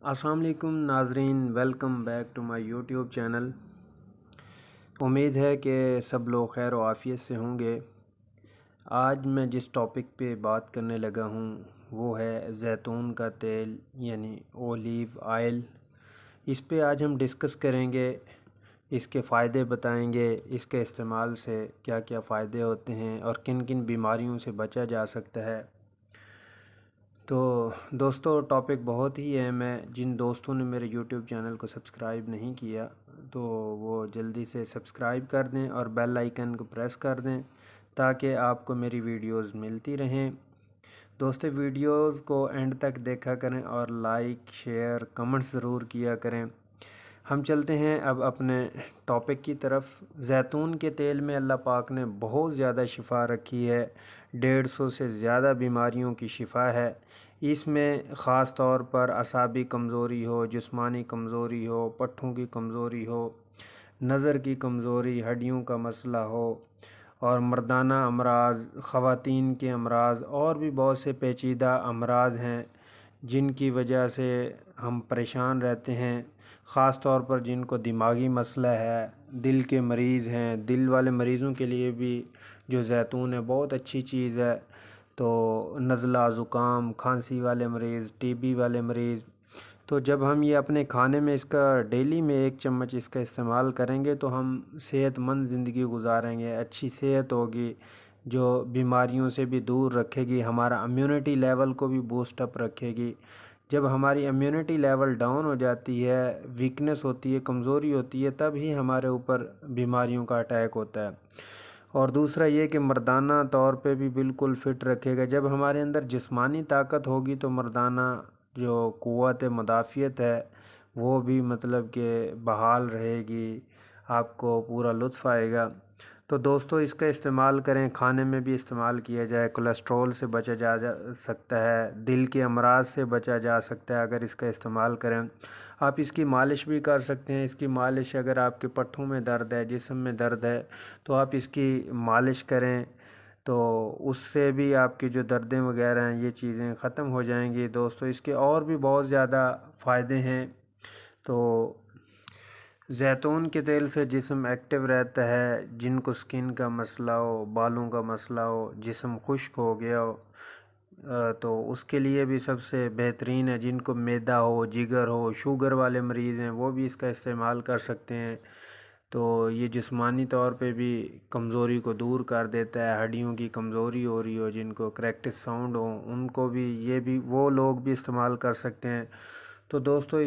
السلام علیکم ناظرین، welcome back to my YouTube channel. امید ہے کہ سب لوگ خیر و عافیت سے ہوں گے۔ آج میں جس ٹاپک پہ بات کرنے لگا ہوں وہ ہے زیتون کا تیل یعنی اولیو آئل۔ اس پہ آج ہم ڈسکس کریں گے، اس کے فائدے بتائیں گے، اس کے استعمال سے کیا کیا فائدے ہوتے ہیں اور کن کن بیماریوں سے بچا جا سکتا ہے۔ تو دوستو ٹاپک بہت ہی اہم ہے۔ جن دوستوں نے میرے یوٹیوب چینل کو سبسکرائب نہیں کیا تو وہ جلدی سے سبسکرائب کر دیں اور بیل آئیکن کو پریس کر دیں تاکہ آپ کو میری ویڈیوز ملتی رہیں۔ دوستو ویڈیوز کو اینڈ تک دیکھا کریں اور لائک، شیئر، کمنٹس ضرور کیا کریں۔ ہم چلتے ہیں اب اپنے ٹاپک کی طرف۔ زیتون کے تیل میں اللہ پاک نے بہت زیادہ شفا رکھی ہے، 150 سے زیادہ بیماریوں کی شفا ہے۔ اس میں خاص طور پر اعصابی کمزوری ہو، جسمانی کمزوری ہو، پٹھوں کی کمزوری ہو، نظر کی کمزوری، ہڈیوں کا مسئلہ ہو اور مردانہ امراض، خواتین کے امراض اور بھی بہت سے پیچیدہ امراض ہیں جن کی وجہ سے ہم پریشان رہتے ہیں۔ خاص طور پر جن کو دماغی مسئلہ ہے، دل کے مریض ہیں، دل والے مریضوں کے لیے بھی جو زیتون ہے بہت اچھی چیز ہے۔ تو نزلہ، زکام، کھانسی والے مریض، ٹی بی والے مریض، تو جب ہم یہ اپنے کھانے میں اس کا ڈیلی میں 1 چمچ اس کا استعمال کریں گے تو ہم صحت مند زندگی گزاریں گے، اچھی صحت ہوگی جو بیماریوں سے بھی دور رکھے گی، ہمارا امیونٹی لیول کو بھی بوسٹ اپ رکھے گی۔ جب ہماری امیونٹی لیول ڈاؤن ہو جاتی ہے، ویکنس ہوتی ہے، کمزوری ہوتی ہے، تب ہی ہمارے اوپر بیماریوں کا اٹیک ہوتا ہے۔ اور دوسرا یہ کہ مردانہ طور پہ بھی بالکل فٹ رکھے گا۔ جب ہمارے اندر جسمانی طاقت ہوگی تو مردانہ جو قوت مدافعت ہے وہ بھی مطلب کہ بحال رہے گی، آپ کو پورا لطف آئے گا۔ تو دوستو اس کا استعمال کریں، کھانے میں بھی استعمال کیا جائے، کولیسٹرول سے بچا جا سکتا ہے، دل کے امراض سے بچا جا سکتا ہے اگر اس کا استعمال کریں۔ آپ اس کی مالش بھی کر سکتے ہیں۔ اس کی مالش اگر آپ کے پٹھوں میں درد ہے، جسم میں درد ہے تو آپ اس کی مالش کریں تو اس سے بھی آپ کی جو دردیں وغیرہ ہیں یہ چیزیں ختم ہو جائیں گی۔ دوستو اس کے اور بھی بہت زیادہ فائدے ہیں۔ تو زیتون کے تیل سے جسم ایکٹیو رہتا ہے، جن کو سکن کا مسئلہ ہو، بالوں کا مسئلہ ہو، جسم خشک ہو گیا ہو تو اس کے لیے بھی سب سے بہترین ہے۔ جن کو معدہ ہو، جگر ہو، شوگر والے مریض ہیں وہ بھی اس کا استعمال کر سکتے ہیں۔ تو یہ جسمانی طور پہ بھی کمزوری کو دور کر دیتا ہے۔ ہڈیوں کی کمزوری ہو رہی ہو، جن کو کریکٹس ساؤنڈ ہو، ان کو بھی یہ بھی وہ لوگ بھی استعمال کر سکتے ہیں۔ تو دوستو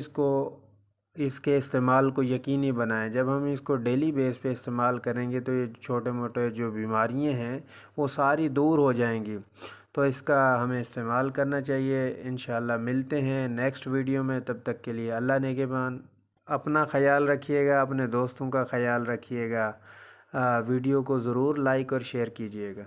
اس کے استعمال کو یقینی بنائیں۔ جب ہم اس کو ڈیلی بیس پہ استعمال کریں گے تو یہ چھوٹے موٹے جو بیماریاں ہیں وہ ساری دور ہو جائیں گی۔ تو اس کا ہمیں استعمال کرنا چاہیے۔ انشاءاللہ ملتے ہیں نیکسٹ ویڈیو میں، تب تک کے لیے اللہ نگہبان۔ اپنا خیال رکھیے گا، اپنے دوستوں کا خیال رکھیے گا۔ ویڈیو کو ضرور لائک اور شیئر کیجیے گا۔